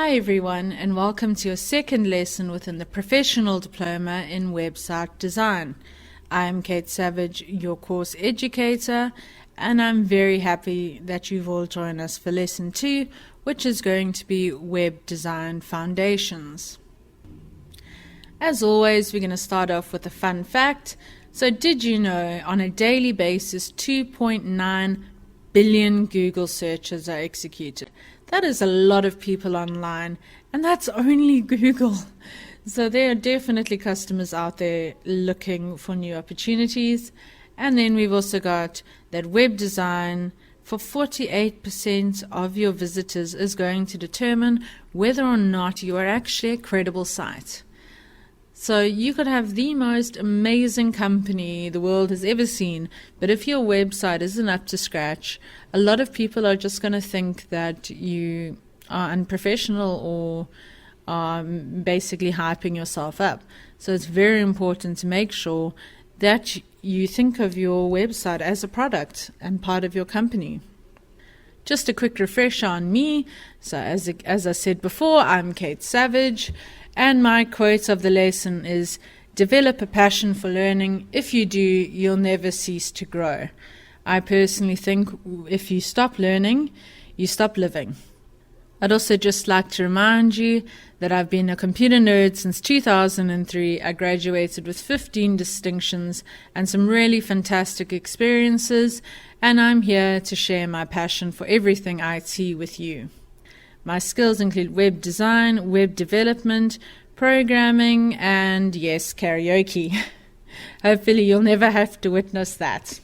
Hi everyone, and welcome to your second lesson within the Professional Diploma in Website Design. I'm Kate Savage, your course educator, and I'm very happy that you've all joined us for lesson 2, which is going to be Web Design Foundations. As always, we're going to start off with a fun fact. So did you know on a daily basis 2.9 billion Google searches are executed? That is a lot of people online, and that's only Google. So there are definitely customers out there looking for new opportunities. And then we've also got that web design for 48% of your visitors is going to determine whether or not you are actually a credible site. So you could have the most amazing company the world has ever seen, but if your website isn't up to scratch, a lot of people are just going to think that you are unprofessional or are basically hyping yourself up. So it's very important to make sure that you think of your website as a product and part of your company. Just a quick refresher on me. So as I said before, I'm Kate Savage. And my quote of the lesson is, develop a passion for learning. If you do, you'll never cease to grow. I personally think if you stop learning, you stop living. I'd also just like to remind you that I've been a computer nerd since 2003. I graduated with 15 distinctions and some really fantastic experiences, and I'm here to share my passion for everything IT with you. My skills include web design, web development, programming, and yes, karaoke. Hopefully you'll never have to witness that.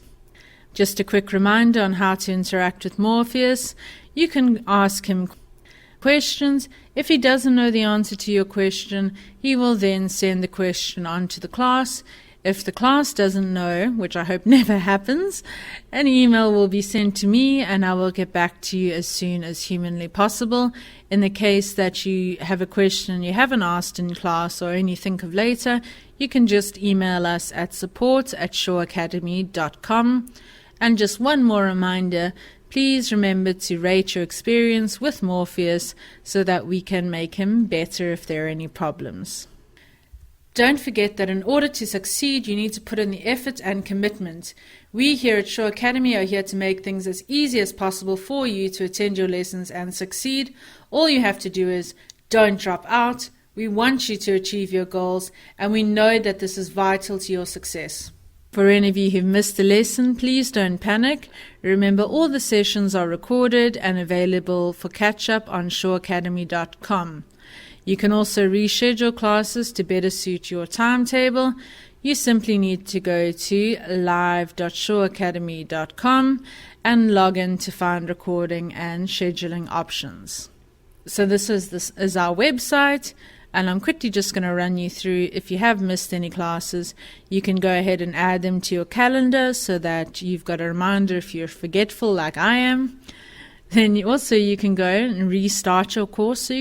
Just a quick reminder on how to interact with Morpheus. You can ask him questions. If he doesn't know the answer to your question, he will then send the question on to the class. If the class doesn't know, which I hope never happens, an email will be sent to me and I will get back to you as soon as humanly possible. In the case that you have a question you haven't asked in class or only think of later, you can just email us at support@shoreacademy.com. And just one more reminder, please remember to rate your experience with Morpheus so that we can make him better if there are any problems. Don't forget that in order to succeed, you need to put in the effort and commitment. We here at Shore Academy are here to make things as easy as possible for you to attend your lessons and succeed. All you have to do is don't drop out. We want you to achieve your goals, and we know that this is vital to your success. For any of you who've missed a lesson, please don't panic. Remember, all the sessions are recorded and available for catch-up on shoreacademy.com. You can also reschedule classes to better suit your timetable. You simply need to go to live.shoreacademy.com and log in to find recording and scheduling options. So this is our website, and I'm quickly just going to run you through. If you have missed any classes, you can go ahead and add them to your calendar so that you've got a reminder if you're forgetful like I am. Then you can go and restart your course. So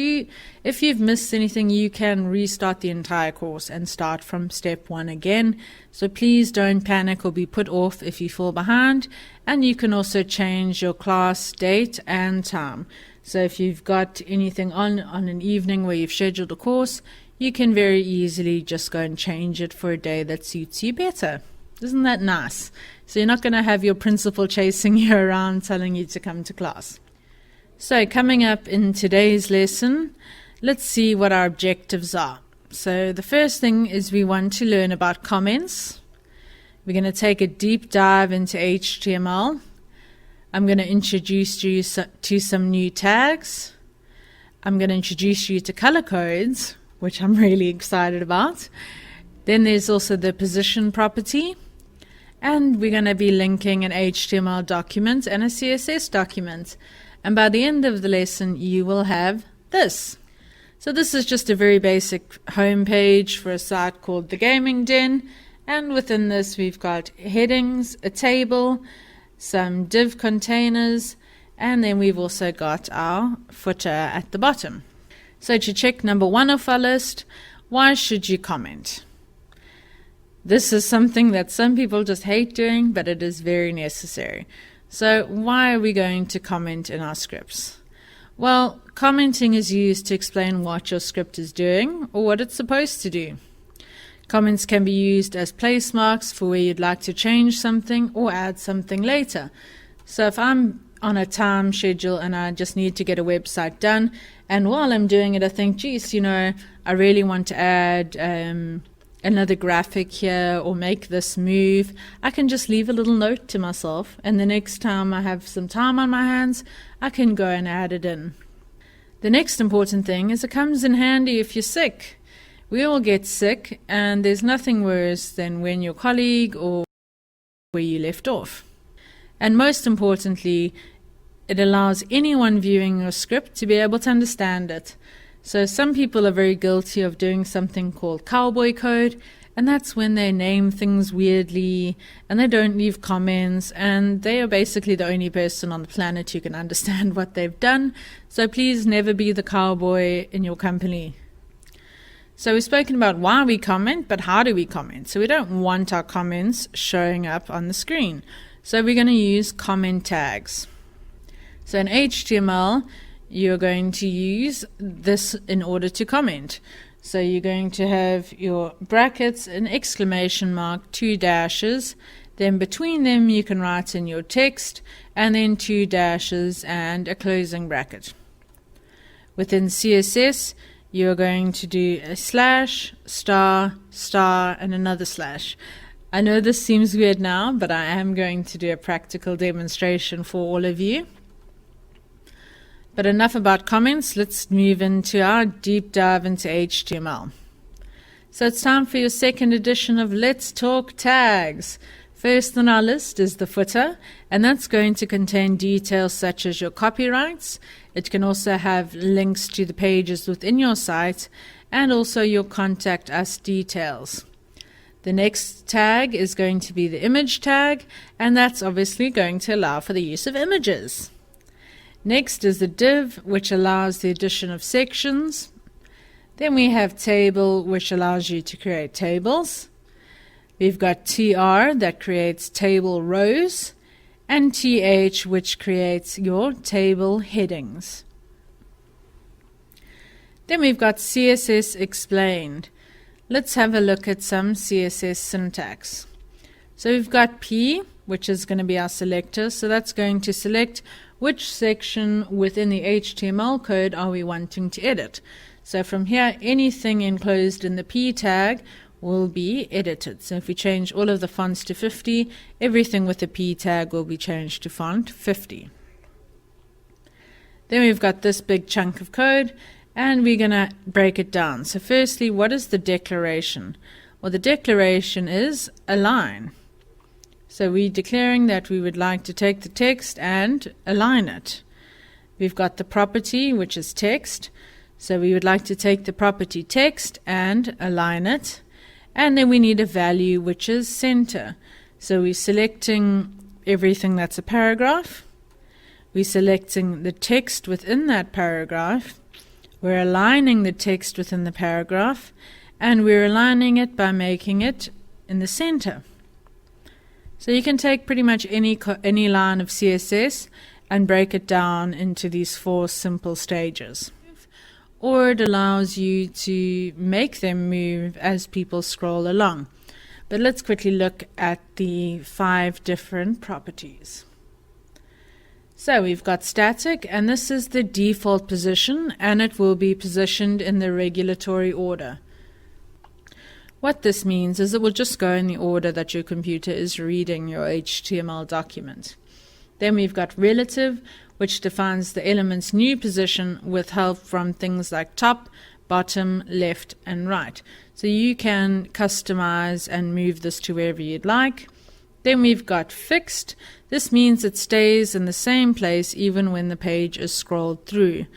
if you've missed anything, you can restart the entire course and start from step 1 again. So please don't panic or be put off if you fall behind. And you can also change your class date and time. So if you've got anything on an evening where you've scheduled a course, you can very easily just go and change it for a day that suits you better. Isn't that nice? So you're not going to have your principal chasing you around telling you to come to class. So coming up in today's lesson, let's see what our objectives are. So the first thing is we want to learn about comments. We're going to take a deep dive into HTML. I'm going to introduce you to some new tags. I'm going to introduce you to color codes, which I'm really excited about. Then there's also the position property. And we're going to be linking an HTML document and a CSS document. And by the end of the lesson, you will have this. So this is just a very basic home page for a site called The Gaming Den. And within this, we've got headings, a table, some div containers, and then we've also got our footer at the bottom. So to check number 1 off our list, why should you comment? This is something that some people just hate doing, but it is very necessary. So why are we going to comment in our scripts? Well, Commenting is used to explain what your script is doing or what it's supposed to do. Comments can be used as place marks for where you'd like to change something or add something later. So if I'm on a time schedule and I just need to get a website done, and while I'm doing it I think, geez, I really want to add another graphic here or make this move, I can just leave a little note to myself, and the next time I have some time on my hands I can go and add it in. The next important thing is it comes in handy if you're sick. We all get sick, and there's nothing worse than when your colleague or where you left off. And most importantly, it allows anyone viewing your script to be able to understand it. So some people are very guilty of doing something called cowboy code, and that's when they name things weirdly and they don't leave comments, and they are basically the only person on the planet who can understand what they've done. So please never be the cowboy in your company. So we've spoken about why we comment, but how do we comment? So we don't want our comments showing up on the screen. So we're going to use comment tags. So in HTML, you're going to use this in order to comment. So you're going to have your brackets, an exclamation mark, 2 dashes, then between them you can write in your text, and then 2 dashes and a closing bracket. Within CSS, you're going to do a slash, star, star, and another slash. I know this seems weird now, but I am going to do a practical demonstration for all of you. But enough about comments, let's move into our deep dive into HTML. So it's time for your second edition of Let's Talk Tags. First on our list is the footer, and that's going to contain details such as your copyrights. It can also have links to the pages within your site, and also your contact us details. The next tag is going to be the image tag, and that's obviously going to allow for the use of images. Next is the div, which allows the addition of sections. Then we have table, which allows you to create tables. We've got tr, that creates table rows, and th, which creates your table headings. Then we've got CSS explained. Let's have a look at some CSS syntax. So we've got p, which is going to be our selector, so that's going to select which section within the HTML code are we wanting to edit. So from here, anything enclosed in the P tag will be edited. So if we change all of the fonts to 50, everything with the P tag will be changed to font 50. Then we've got this big chunk of code, and we're going to break it down. So firstly, what is the declaration? Well, the declaration is a line. So we're declaring that we would like to take the text and align it. We've got the property, which is text. So we would like to take the property text and align it. And then we need a value, which is center. So we're selecting everything that's a paragraph. We're selecting the text within that paragraph. We're aligning the text within the paragraph. And we're aligning it by making it in the center. So you can take pretty much any line of CSS and break it down into these 4 simple stages. Or it allows you to make them move as people scroll along. But let's quickly look at the 5 different properties. So we've got static, and this is the default position, and it will be positioned in the regulatory order. What this means is it will just go in the order that your computer is reading your HTML document. Then we've got relative, which defines the element's new position with help from things like top, bottom, left, and right. So you can customize and move this to wherever you'd like. Then we've got fixed. This means it stays in the same place even when the page is scrolled through.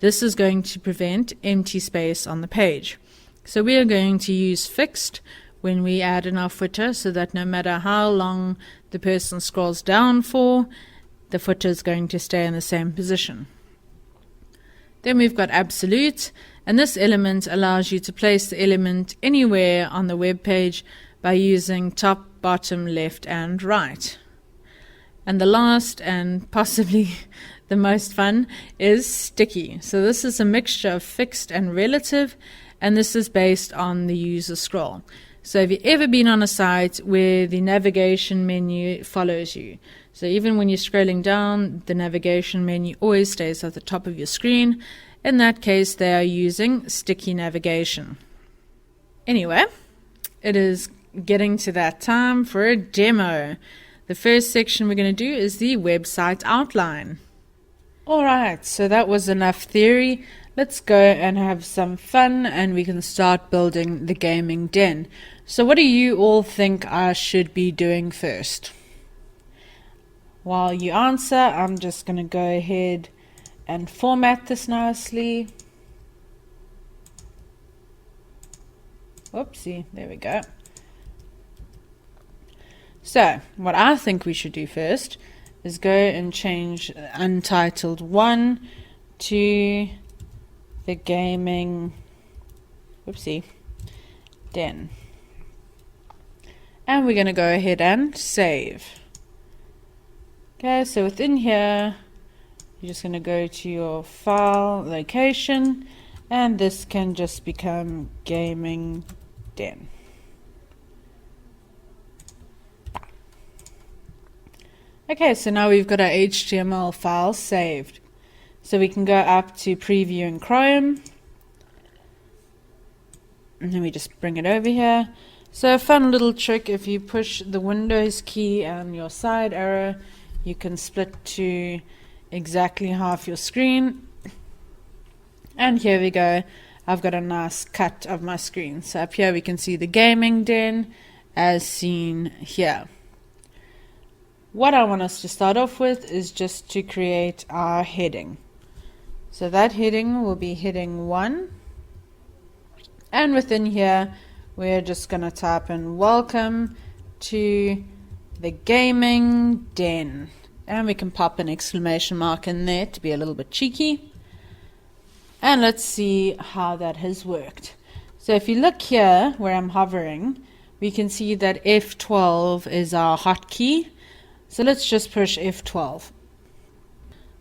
This is going to prevent empty space on the page. So we are going to use fixed when we add in our footer, so that no matter how long the person scrolls down for, the footer is going to stay in the same position. Then we've got absolute, and this element allows you to place the element anywhere on the web page by using top, bottom, left, and right. And the last, and possibly the most fun, is sticky. So this is a mixture of fixed and relative, and this is based on the user scroll. So have you ever been on a site where the navigation menu follows you? So even when you're scrolling down, the navigation menu always stays at the top of your screen. In that case, they are using sticky navigation. Anyway, it is getting to that time for a demo. The first section we're going to do is the website outline. Alright, so that was enough theory. Let's go and have some fun, and we can start building the gaming den. So what do you all think I should be doing first? While you answer, I'm just going to go ahead and format this nicely. Oopsie, there we go. So, what I think we should do first is go and change Untitled 1 to the gaming den. And we're going to go ahead and save. Okay, so within here, you're just going to go to your file location, and this can just become gaming den. Okay, so now we've got our HTML file saved. So we can go up to preview in Chrome, and then we just bring it over here. So a fun little trick, if you push the Windows key and your side arrow, you can split to exactly half your screen. And here we go. I've got a nice cut of my screen. So up here we can see the gaming den as seen here. What I want us to start off with is just to create our heading. So that heading will be heading 1. And within here, we're just going to type in welcome to the gaming den. And we can pop an exclamation mark in there to be a little bit cheeky. And let's see how that has worked. So if you look here where I'm hovering, we can see that F12 is our hotkey. So let's just push F12.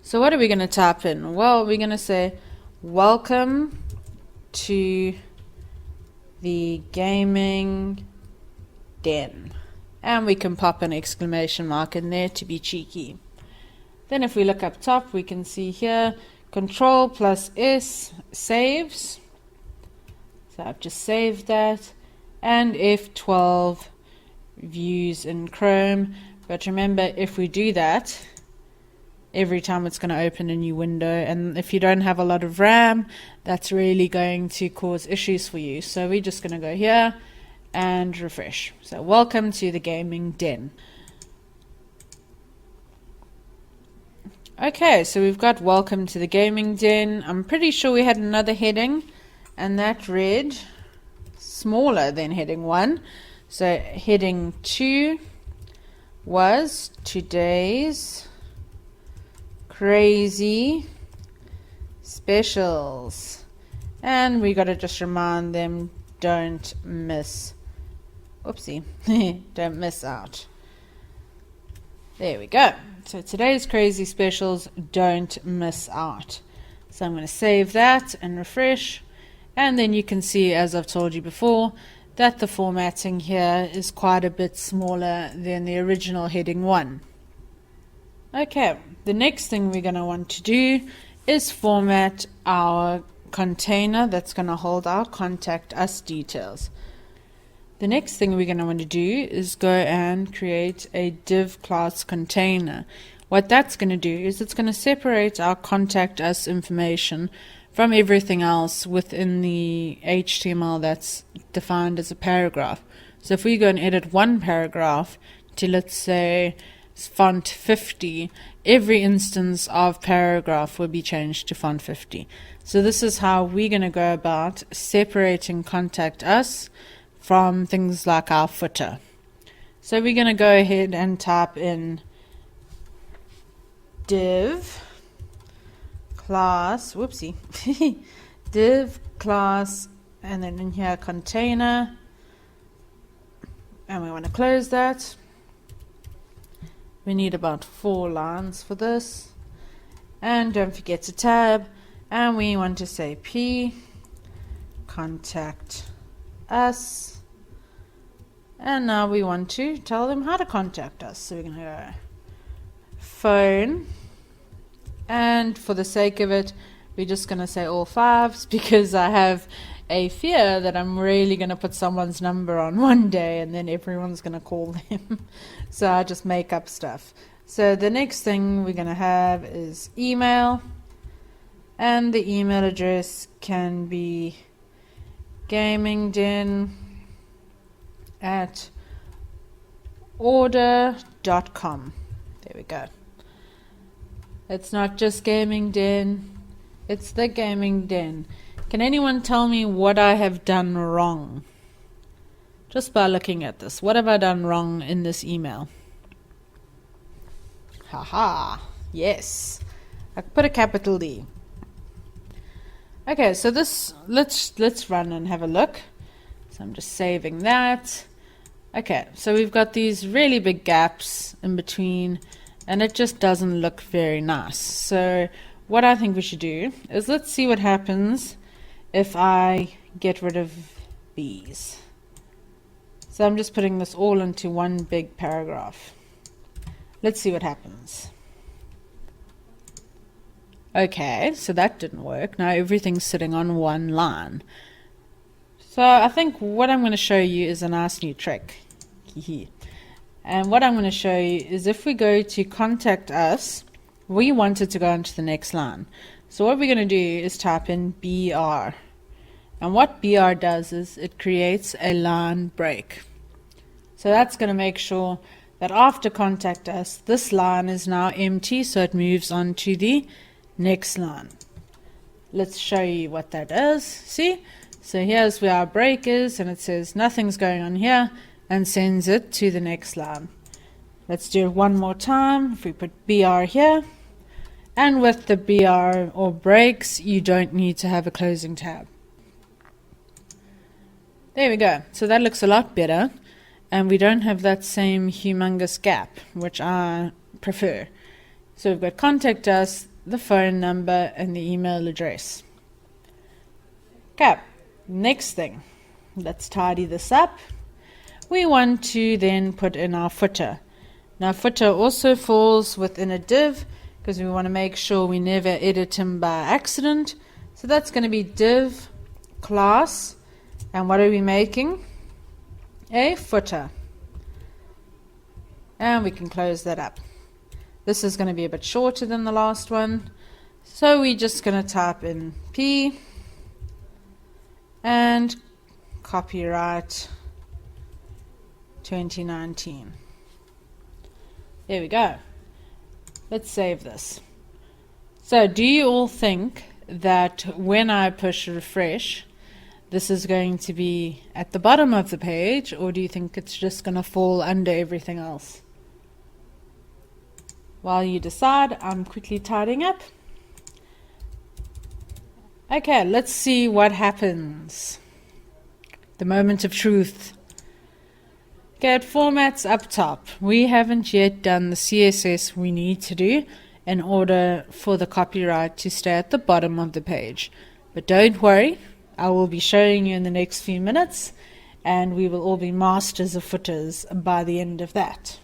So what are we going to type in? Well, we're going to say welcome to the gaming den. And we can pop an exclamation mark in there to be cheeky. Then if we look up top, we can see here Control plus S saves. So I've just saved that. And F12 views in Chrome. But remember, if we do that, every time it's going to open a new window, and if you don't have a lot of RAM, that's really going to cause issues for you. So we're just going to go here and refresh. So welcome to the gaming den. Okay, so we've got welcome to the gaming den. I'm pretty sure we had another heading, and that read smaller than heading 1. So heading 2 was today's crazy specials, and we got to just remind them don't miss don't miss out. There we go. So today's crazy specials, don't miss out. So I'm going to save that and refresh, and then you can see, as I've told you before, that the formatting here is quite a bit smaller than the original heading 1. Okay, the next thing we're going to want to do is format our container that's going to hold our contact us details. The next thing we're going to want to do is go and create a div class container. What that's going to do is it's going to separate our contact us information from everything else within the HTML that's defined as a paragraph. So if we go and edit one paragraph to, let's say, font 50, every instance of paragraph will be changed to font 50. So this is how we're going to go about separating contact us from things like our footer. So we're going to go ahead and type in div class, div class, and then in here container, and we want to close that. We need about 4 lines for this, And don't forget to tab. And we want to say P, contact us. And now we want to tell them how to contact us. So we're going to go phone. And for the sake of it, we're just going to say all fives because I have a fear that I'm really going to put someone's number on one day and then everyone's going to call them. So I just make up stuff. So the next thing we're going to have is email. And the email address can be gamingden@order.com. There we go. It's not just Gaming Den, it's the Gaming Den. Can anyone tell me what I have done wrong? Just by looking at this. What have I done wrong in this email? Haha, yes. I put a capital D. Okay, so this, let's run and have a look. So I'm just saving that. Okay, so we've got these really big gaps in between, and it just doesn't look very nice. So what I think we should do is let's see what happens if I get rid of these. So I'm just putting this all into one big paragraph. Let's see what happens. Okay, so that didn't work. Now everything's sitting on one line. So I think what I'm going to show you is a nice new trick. And what I'm going to show you is if we go to contact us, we want it to go into the next line. So what we're going to do is type in BR. And what BR does is it creates a line break. So that's going to make sure that after contact us, this line is now empty, so it moves on to the next line. Let's show you what that is. See? So here's where our break is, and it says nothing's going on here, and sends it to the next line. Let's do it one more time. If we put BR here, and with the BR or breaks, you don't need to have a closing tab. There we go. So that looks a lot better, and we don't have that same humongous gap, which I prefer. So we've got contact us, the phone number, and the email address. Okay, next thing. Let's tidy this up. We want to then put in our footer. Now footer also falls within a div because we want to make sure we never edit him by accident. So that's going to be div class, and what are we making? A footer. And we can close that up. This is going to be a bit shorter than the last one, so we're just going to type in P and copyright 2019. There we go. Let's save this. So do you all think that when I push refresh, this is going to be at the bottom of the page, or do you think it's just going to fall under everything else? While you decide, I'm quickly tidying up. Okay, let's see what happens. The moment of truth. Okay, formats up top. We haven't yet done the CSS we need to do in order for the copyright to stay at the bottom of the page. But don't worry, I will be showing you in the next few minutes, and we will all be masters of footers by the end of that.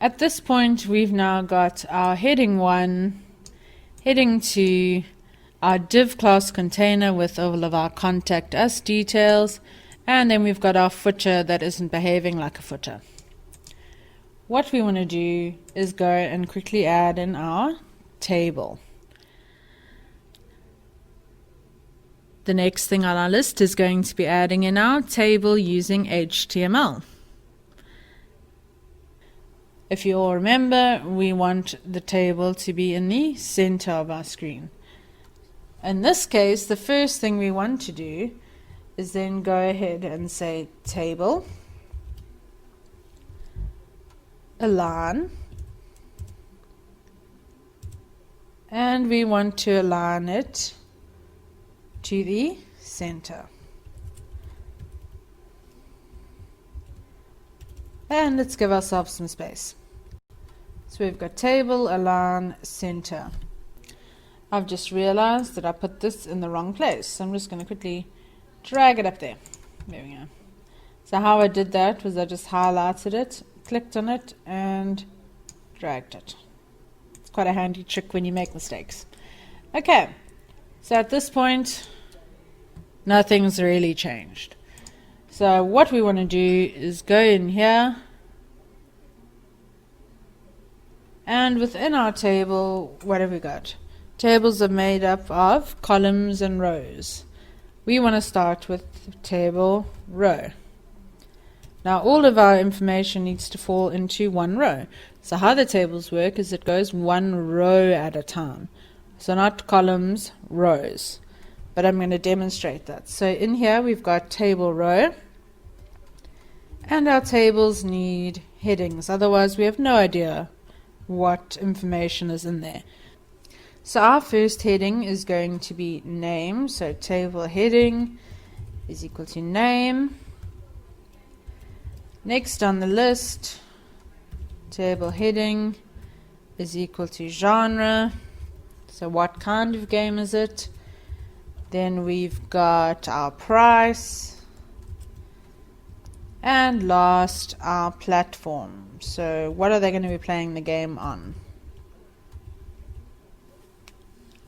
At this point, we've now got our heading 1, heading 2, our div class container with all of our contact us details, and then we've got our footer that isn't behaving like a footer. What we want to do is go and quickly add in our table. The next thing on our list is going to be adding in our table using HTML. If you all remember, we want the table to be in the center of our screen. In this case, the first thing we want to do is then go ahead and say table, align, and we want to align it to the center. And let's give ourselves some space. So we've got table, align, center. I've just realized that I put this in the wrong place. So I'm just going to quickly drag it up there. There we go. So how I did that was I just highlighted it, clicked on it, and dragged it. It's quite a handy trick when you make mistakes. Okay, so at this point, nothing's really changed. So what we want to do is go in here, and within our table, what have we got? Tables are made up of columns and rows. We want to start with table row. Now all of our information needs to fall into one row. So how the tables work is it goes one row at a time. So not columns, rows. But I'm going to demonstrate that. So in here we've got table row. And our tables need headings. Otherwise we have no idea what information is in there. So our first heading is going to be name. So table heading is equal to name. Next on the list, table heading is equal to genre. So what kind of game is it? Then we've got our price. And last, our platform. So what are they going to be playing the game on?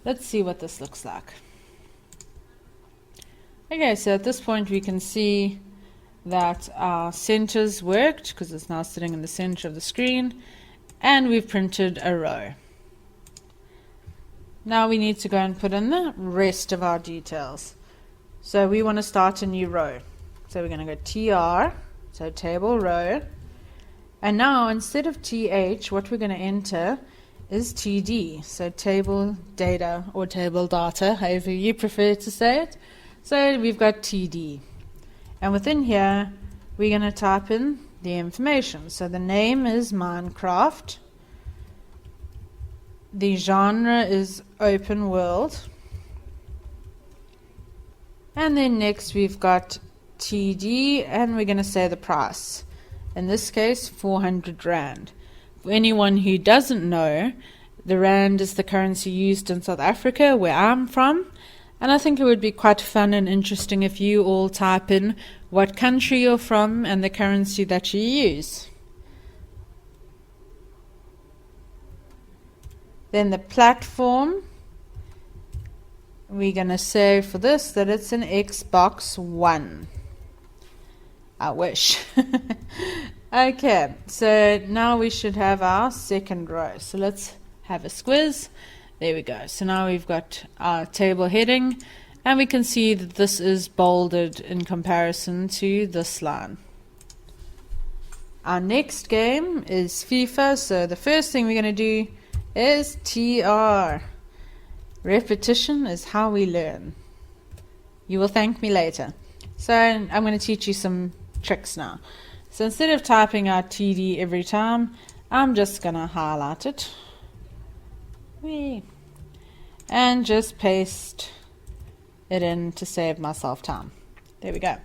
Let's see what this looks like. Okay, so at this point we can see that our centers worked because it's now sitting in the center of the screen, and we've printed a row. Now we need to go and put in the rest of our details. So we want to start a new row. So we're going to go TR, so table row, and now instead of TH, what we're going to enter is TD, so table data or table data, however you prefer to say it. So we've got TD. And within here, we're going to type in the information. So the name is Minecraft. The genre is open world. And then next we've got TD, and we're going to say the price. In this case, 400 Rand. For anyone who doesn't know, the Rand is the currency used in South Africa, where I'm from. And I think it would be quite fun and interesting if you all type in what country you're from and the currency that you use. Then the platform, we're going to say for this that it's an Xbox One. I wish. Okay, so now we should have our second row. So let's have a squiz. There we go. So now we've got our table heading, and we can see that this is bolded in comparison to this line. Our next game is FIFA, so the first thing we're going to do is TR. Repetition is how we learn. You will thank me later. So I'm going to teach you some tricks now. So instead of typing out TD every time, I'm just going to highlight it. And just paste it in to save myself time. There we go.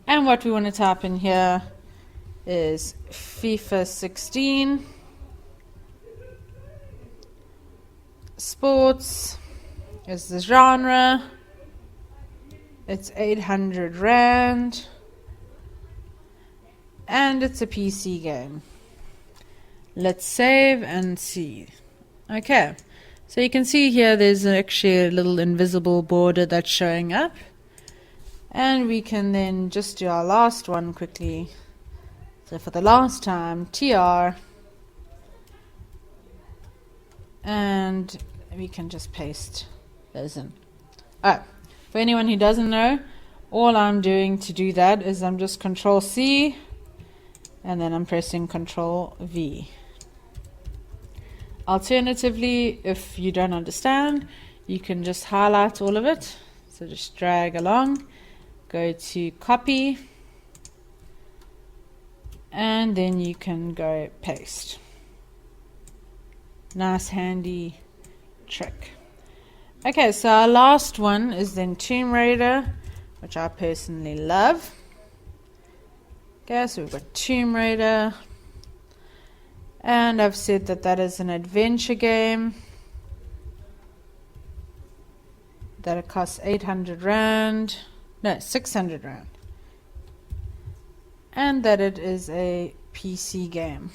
And what we want to type in here is FIFA 16 sports is the genre. It's 800 Rand, and it's a PC game. Let's save and see. Okay, so you can see here there's actually a little invisible border that's showing up, and we can then just do our last one quickly. So for the last time, TR, and we can just paste those in. For anyone who doesn't know, all I'm doing to do that is I'm just Control C, and then I'm pressing Control V. Alternatively, if you don't understand, you can just highlight all of it. So just drag along, go to copy, and then you can go paste. Nice handy trick. Okay, so our last one is then Tomb Raider, which I personally love. Okay, so we've got Tomb Raider, and I've said that that is an adventure game. that it costs 800 Rand, no, 600 Rand, and that it is a PC game.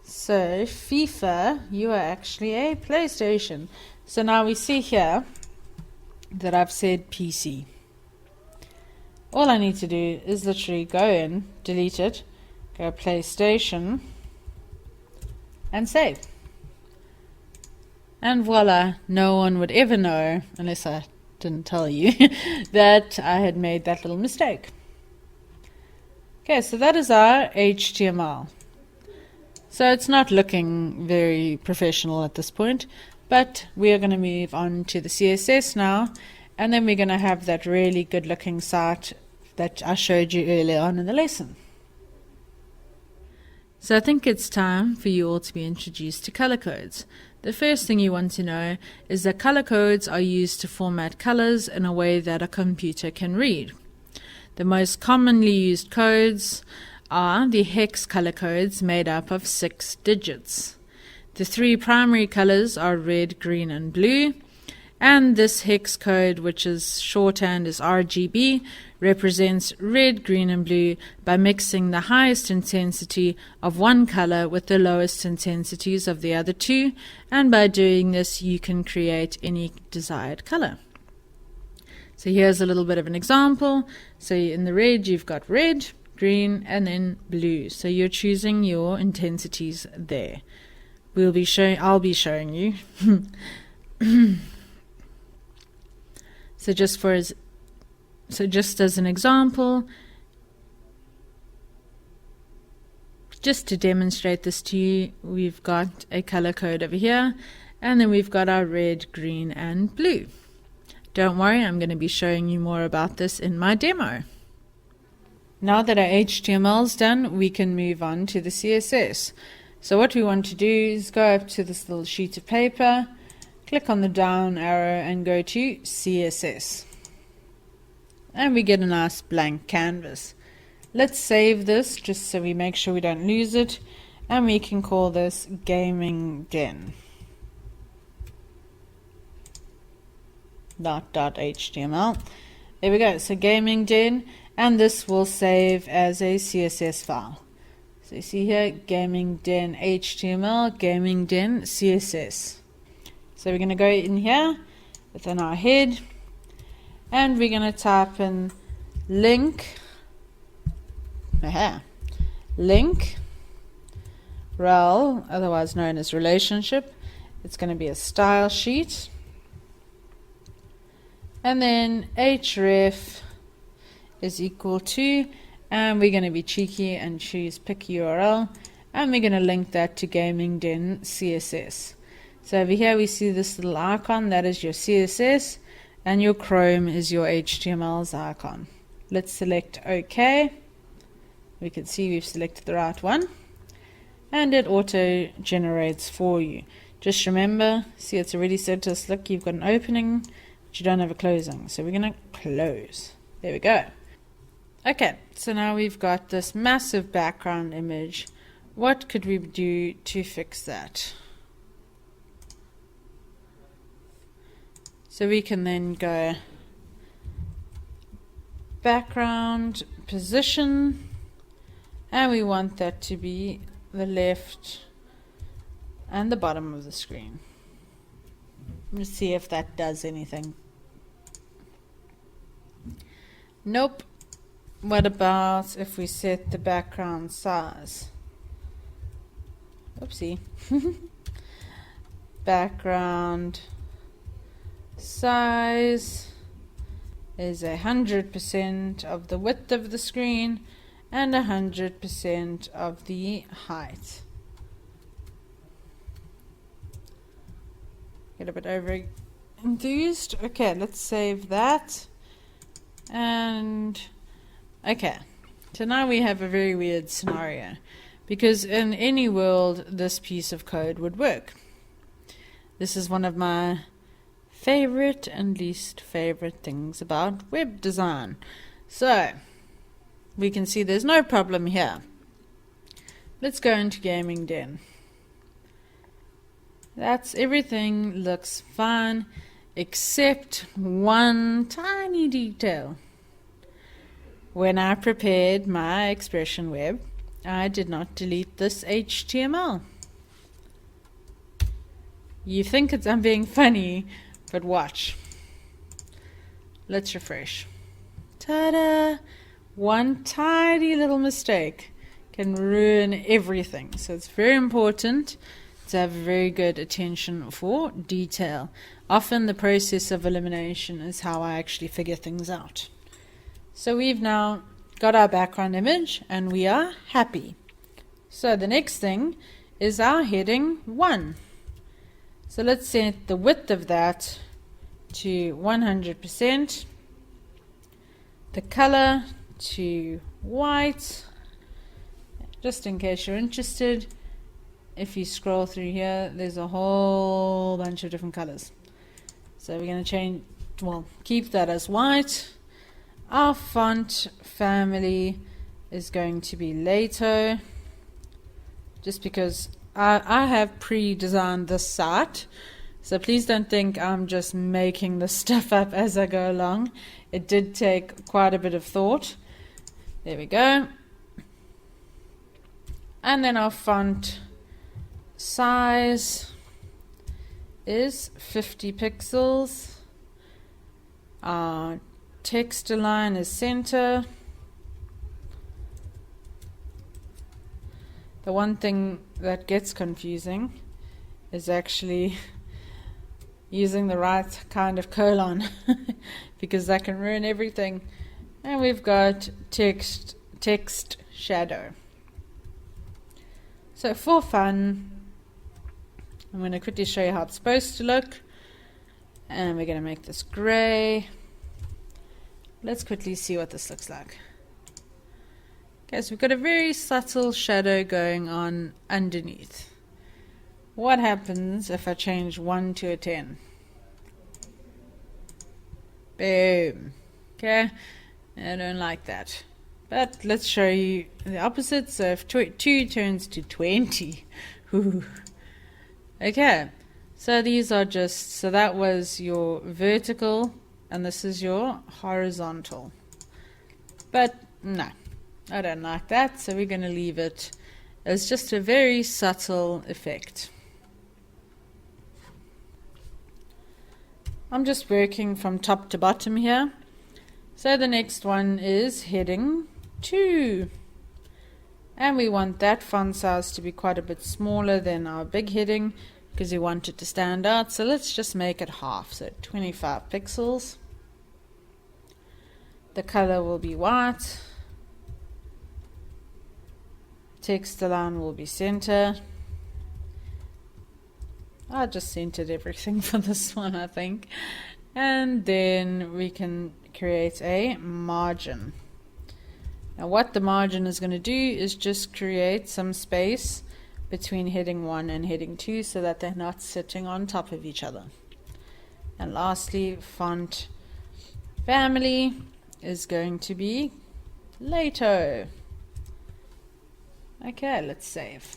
So FIFA, you are actually a PlayStation. So now we see here that I've said PC. All I need to do is literally go in, delete it, go PlayStation, and save. And voila, no one would ever know, unless I didn't tell you, that I had made that little mistake. Okay, so that is our HTML. So it's not looking very professional at this point, but we are going to move on to the CSS now, and then we're going to have that really good looking site that I showed you earlier on in the lesson. So I think it's time for you all to be introduced to color codes. The first thing you want to know is that color codes are used to format colors in a way that a computer can read. The most commonly used codes are the hex color codes made up of 6 digits. The 3 primary colors are red, green, and blue, and this hex code, which is shorthand as RGB, represents red, green, and blue by mixing the highest intensity of one color with the lowest intensities of the other 2, and by doing this you can create any desired color. So here's a little bit of an example. So in the red you've got red, green, and then blue. So you're choosing your intensities there. I'll be showing you. So just as an example, just to demonstrate this to you, we've got a color code over here, and then we've got our red, green, and blue. Don't worry, I'm going to be showing you more about this in my demo. Now that our HTML is done, we can move on to the CSS. So what we want to do is go up to this little sheet of paper, click on the down arrow and go to CSS. And we get a nice blank canvas. Let's save this just so we make sure we don't lose it, and we can call this Gaming Den. .html. There we go. So Gaming Den, and this will save as a CSS file. So you see here, Gaming Den HTML, Gaming Den CSS. So we're going to go in here within our head, and we're going to type in link rel, otherwise known as relationship. It's going to be a style sheet, and then href is equal to, and we're going to be cheeky and choose pick URL, and we're going to link that to Gaming Den CSS. So over here we see this little icon, that is your CSS, and your Chrome is your HTML's icon. Let's select OK. We can see we've selected the right one, and it auto generates for you. Just remember, see it's already said to us, look, you've got an opening, but you don't have a closing. So we're going to close. There we go. Okay, so now we've got this massive background image. What could we do to fix that? So we can then go background position, and we want that to be the left and the bottom of the screen. Let's see if that does anything. Nope. What about if we set the background size? Oopsie. Background size is 100% of the width of the screen and 100% of the height. Get a bit over enthused. Okay, let's save that. And okay, so now we have a very weird scenario, because in any world this piece of code would work. This is one of my favorite and least favorite things about web design. So we can see there's no problem here. Let's go into Gaming Den. Everything looks fine except one tiny detail. When I prepared my expression web, I did not delete this HTML. You think I'm being funny, but watch. Let's refresh. Ta-da! One tiny little mistake can ruin everything. So it's very important to have very good attention for detail. Often the process of elimination is how I actually figure things out. So we've now got our background image and we are happy. So the next thing is our heading 1. So let's set the width of that to 100%, the color to white, just in case you're interested. If you scroll through here, there's a whole bunch of different colors. So we're going to keep that as white. Our font family is going to be Lato, just because I have pre-designed this site, so please don't think I'm just making this stuff up as I go along. It did take quite a bit of thought. There we go. And then our font size is 50 pixels. Our text align is center. The one thing that gets confusing is actually using the right kind of colon because that can ruin everything. And we've got text shadow. So for fun, I'm going to quickly show you how it's supposed to look. And we're going to make this gray. Let's quickly see what this looks like. Okay, so we've got a very subtle shadow going on underneath. What happens if I change 1 to a 10? Boom. Okay, I don't like that. But let's show you the opposite. So if 2 turns to 20. Ooh. Okay, so these are just, so that was your vertical and this is your horizontal. But no, I don't like that, so we're going to leave it as just a very subtle effect. I'm just working from top to bottom here. So the next one is heading 2. And we want that font size to be quite a bit smaller than our big heading because we want it to stand out. So let's just make it half, so 25 pixels. The color will be white. Text align will be center. I just centered everything for this one, I think. And then we can create a margin. Now what the margin is going to do is just create some space between heading 1 and heading 2 so that they're not sitting on top of each other. And lastly, font family is going to be Lato. Okay, let's save.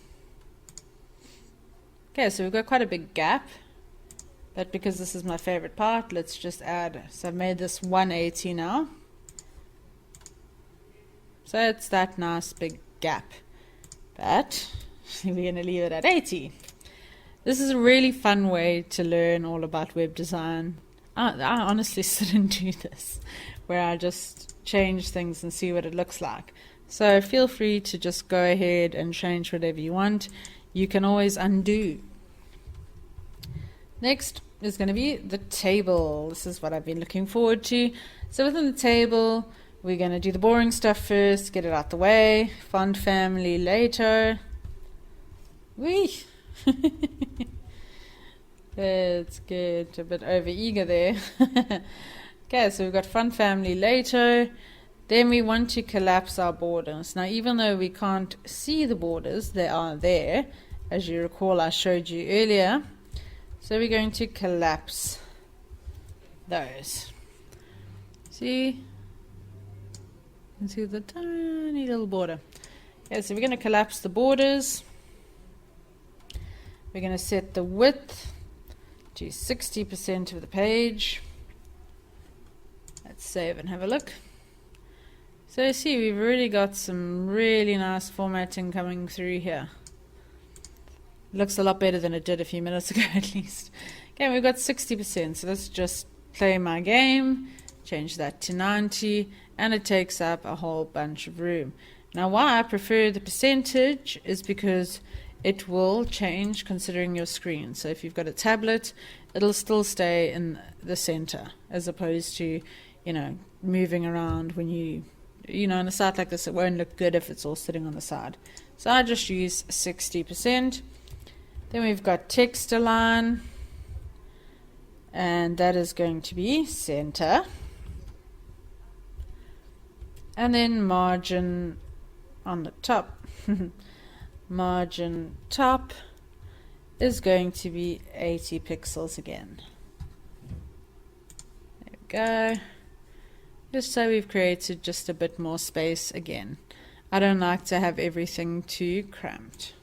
Okay, so we've got quite a big gap, but because this is my favorite part, let's just add, so I've made this 180 now. So it's that nice big gap, but we're going to leave it at 80. This is a really fun way to learn all about web design. I honestly sit and do this, where I just change things and see what it looks like. So feel free to just go ahead and change whatever you want. You can always undo. Next is going to be the table. This is what I've been looking forward to. So within the table, we're going to do the boring stuff first, get it out the way. Font family later. Whee! Let's get a bit over eager there. Okay, so we've got font family later. Then we want to collapse our borders. Now even though we can't see the borders, they are there. As you recall, I showed you earlier. So we're going to collapse those. See? You can see the tiny little border. Okay, so we're going to collapse the borders. We're going to set the width to 60% of the page. Let's save and have a look. So you see we've already got some really nice formatting coming through here. Looks a lot better than it did a few minutes ago at least. Okay, we've got 60%, so let's just play my game, change that to 90, and it takes up a whole bunch of room. Now why I prefer the percentage is because it will change considering your screen. So if you've got a tablet, it'll still stay in the center as opposed to, moving around when on a site like this. It won't look good if it's all sitting on the side. So I just use 60%. Then we've got text align, and that is going to be center. And then margin on the top. Margin top is going to be 80 pixels again. There we go. Just so we've created just a bit more space again. I don't like to have everything too cramped.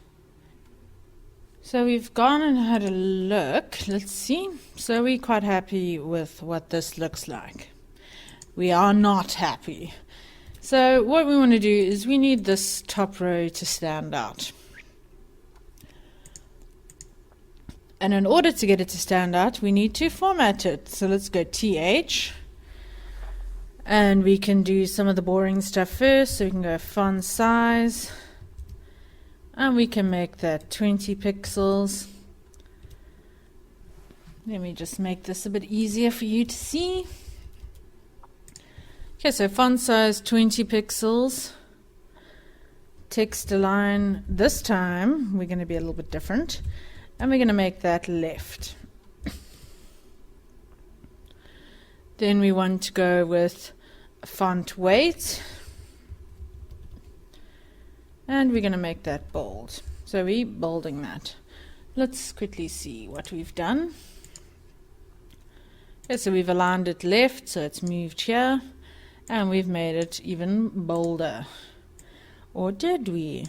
So we've gone and had a look. Let's see. So we're quite happy with what this looks like. We are not happy. So what we want to do is we need this top row to stand out. And in order to get it to stand out, we need to format it. So let's go TH. And we can do some of the boring stuff first. So we can go font size. And we can make that 20 pixels. Let me just make this a bit easier for you to see. Okay, so font size 20 pixels. Text align, this time we're going to be a little bit different. And we're going to make that left. Then we want to go with font weight. And we're going to make that bold. So we're bolding that. Let's quickly see what we've done. Okay, so we've aligned it left, so it's moved here. And we've made it even bolder. Or did we?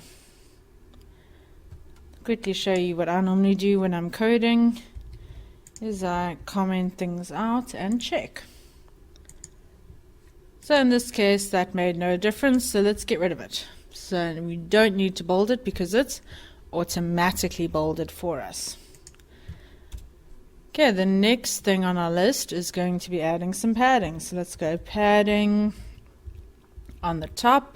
Quickly show you what I normally do when I'm coding. Is I comment things out and check. So in this case that made no difference, so let's get rid of it. So we don't need to bold it because it's automatically bolded for us. Okay, the next thing on our list is going to be adding some padding. So let's go padding on the top,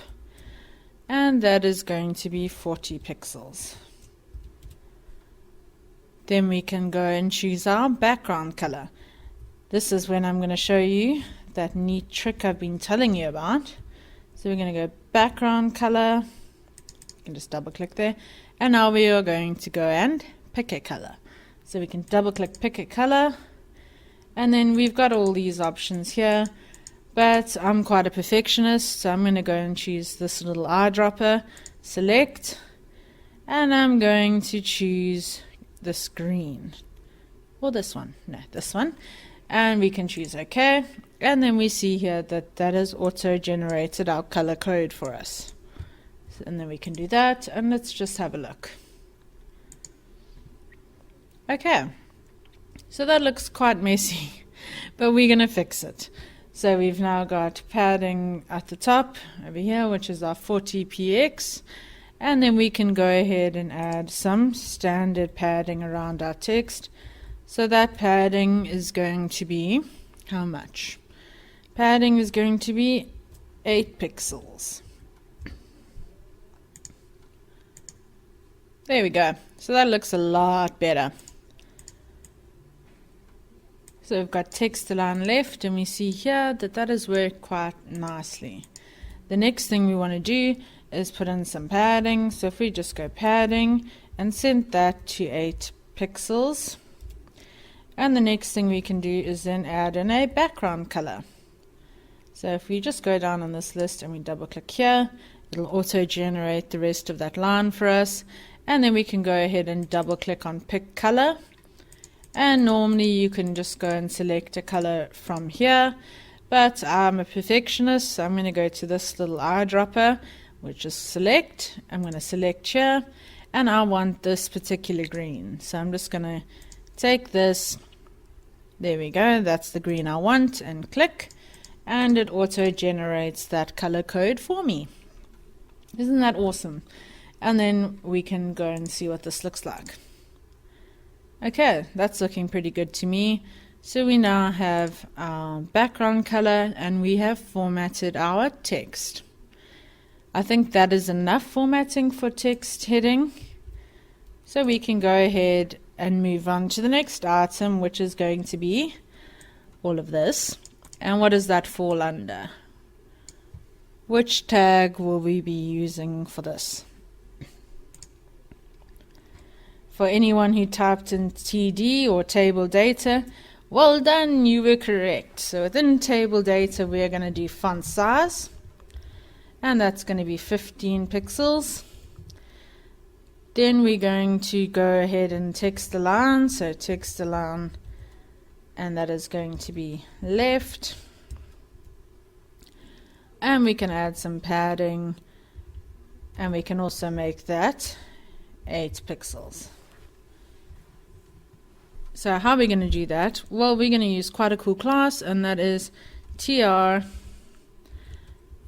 and that is going to be 40 pixels. Then we can go and choose our background color. This is when I'm going to show you that neat trick I've been telling you about. So we're going to go background color. You can just double click there. And now we are going to go and pick a color. So we can double click pick a color. And then we've got all these options here. But I'm quite a perfectionist, so I'm going to go and choose this little eyedropper. Select. And I'm going to choose this green. Or this one. No, this one. And we can choose OK. And then we see here that that has auto-generated our color code for us. And then we can do that, and let's just have a look. Okay, so that looks quite messy, but we're going to fix it. So we've now got padding at the top over here, which is our 40px, and then we can go ahead and add some standard padding around our text. So that padding is going to be how much? Padding is going to be 8 pixels. There we go. So that looks a lot better. So we've got text align left, and we see here that that has worked quite nicely. The next thing we want to do is put in some padding. So if we just go padding and set that to 8 pixels. And the next thing we can do is then add in a background color. So if we just go down on this list and we double click here, it'll auto generate the rest of that line for us. And then we can go ahead and double click on pick color. And normally you can just go and select a color from here. But I'm a perfectionist, so I'm going to go to this little eyedropper, which is select. I'm going to select here. And I want this particular green. So I'm just going to take this There we go, that's the green I want, and click, and it auto generates that color code for me. Isn't that awesome? And then we can go and see what this looks like. Okay, that's looking pretty good to me. So we now have our background color and we have formatted our text. I think that is enough formatting for text heading. So we can go ahead and move on to the next item, which is going to be all of this. And what does that fall under? Which tag will we be using for this? For anyone who typed in TD or table data, well done, you were correct. So within table data, we're going to do font size, and that's going to be 15 pixels. Then we're going to go ahead and text align, so text align, and that is going to be left. And we can add some padding, and we can also make that 8 pixels. So how are we going to do that? Well, we're going to use quite a cool class, and that is tr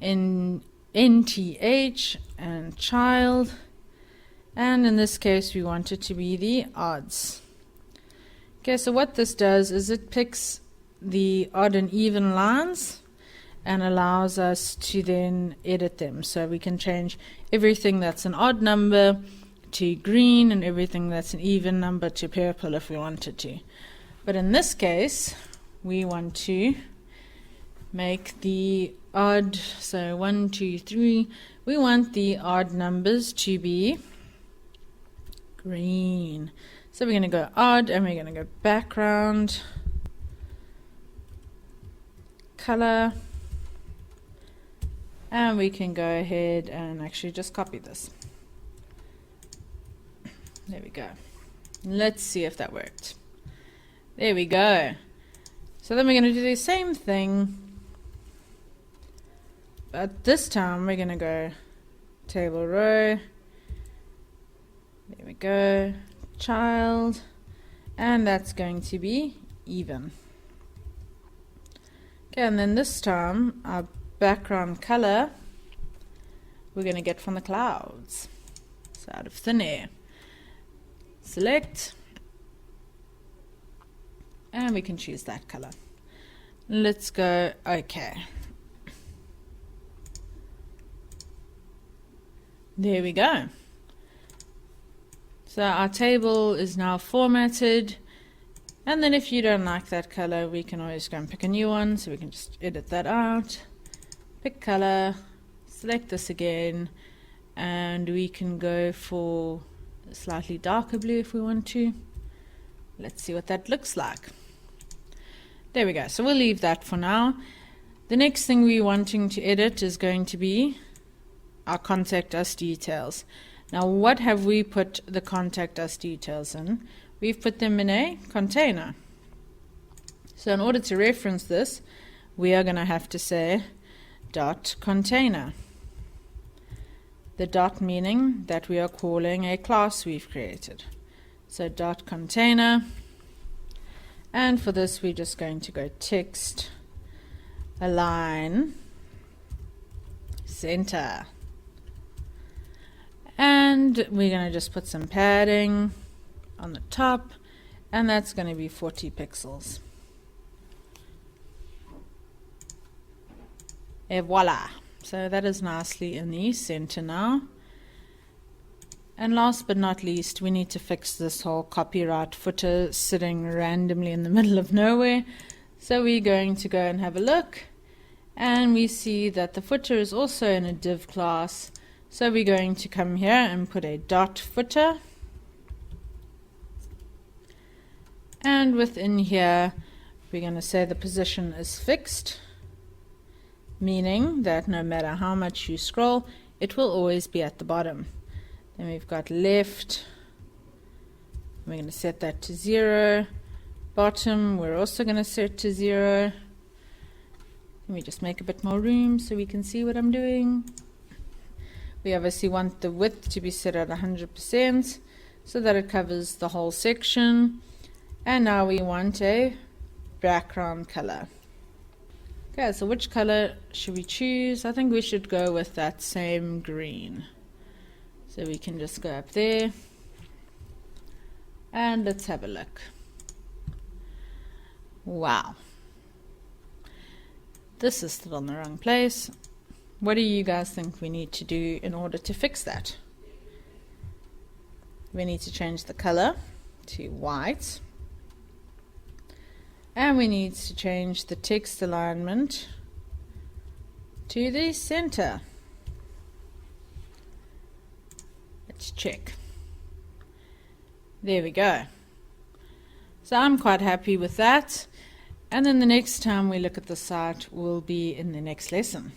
in nth and child, and in this case we want it to be the odds. Okay, so what this does is it picks the odd and even lines and allows us to then edit them. So we can change everything that's an odd number to green and everything that's an even number to purple if we wanted to. But in this case, we want to make the odd, so 1, 2, 3, we want the odd numbers to be green. So we're going to go odd, and we're going to go background, color, and we can go ahead and actually just copy this. There we go. Let's see if that worked. There we go. So then we're going to do the same thing, but this time we're going to go table row. There we go. Child. And that's going to be even. Okay, and then this time our background color we're going to get from the clouds. So out of thin air. Select, and we can choose that color. Let's go OK. There we go. So our table is now formatted, and then if you don't like that color, we can always go and pick a new one. So we can just edit that out, pick color, select this again, and we can go for slightly darker blue if we want to. Let's see what that looks like. There we go. So we'll leave that for now. The next thing we're wanting to edit is going to be our contact us details. Now, what have we put the contact us details in? We've put them in a container. So in order to reference this, we are going to have to say dot container. The dot meaning that we are calling a class we've created. So dot container, and for this we're just going to go text align center, and we're going to just put some padding on the top, and that's going to be 40 pixels. Et voila! So that is nicely in the center now. And last but not least, we need to fix this whole copyright footer sitting randomly in the middle of nowhere. So we're going to go and have a look, and we see that the footer is also in a div class. So we're going to come here and put a dot footer, and within here we're going to say the position is fixed, meaning that no matter how much you scroll, it will always be at the bottom. Then we've got left, we're going to set that to 0. Bottom, we're also going to set to 0. Let me just make a bit more room so we can see what I'm doing. We obviously want the width to be set at 100% so that it covers the whole section. And now we want a background color. Okay, so which color should we choose? I think we should go with that same green. So we can just go up there and let's have a look. Wow. This is still in the wrong place. What do you guys think we need to do in order to fix that? We need to change the color to white. And we need to change the text alignment to the center. Let's check. There we go. So I'm quite happy with that. And then the next time we look at the site will be in the next lesson.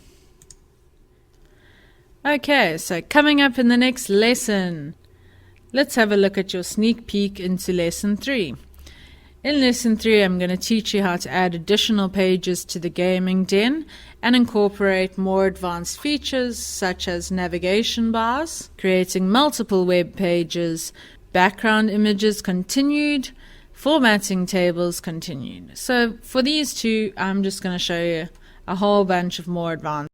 Okay, so coming up in the next lesson, let's have a look at your sneak peek into lesson 3. In lesson 3, I'm going to teach you how to add additional pages to the gaming den and incorporate more advanced features such as navigation bars, creating multiple web pages, background images continued, formatting tables continued. So for these two, I'm just going to show you a whole bunch of more advanced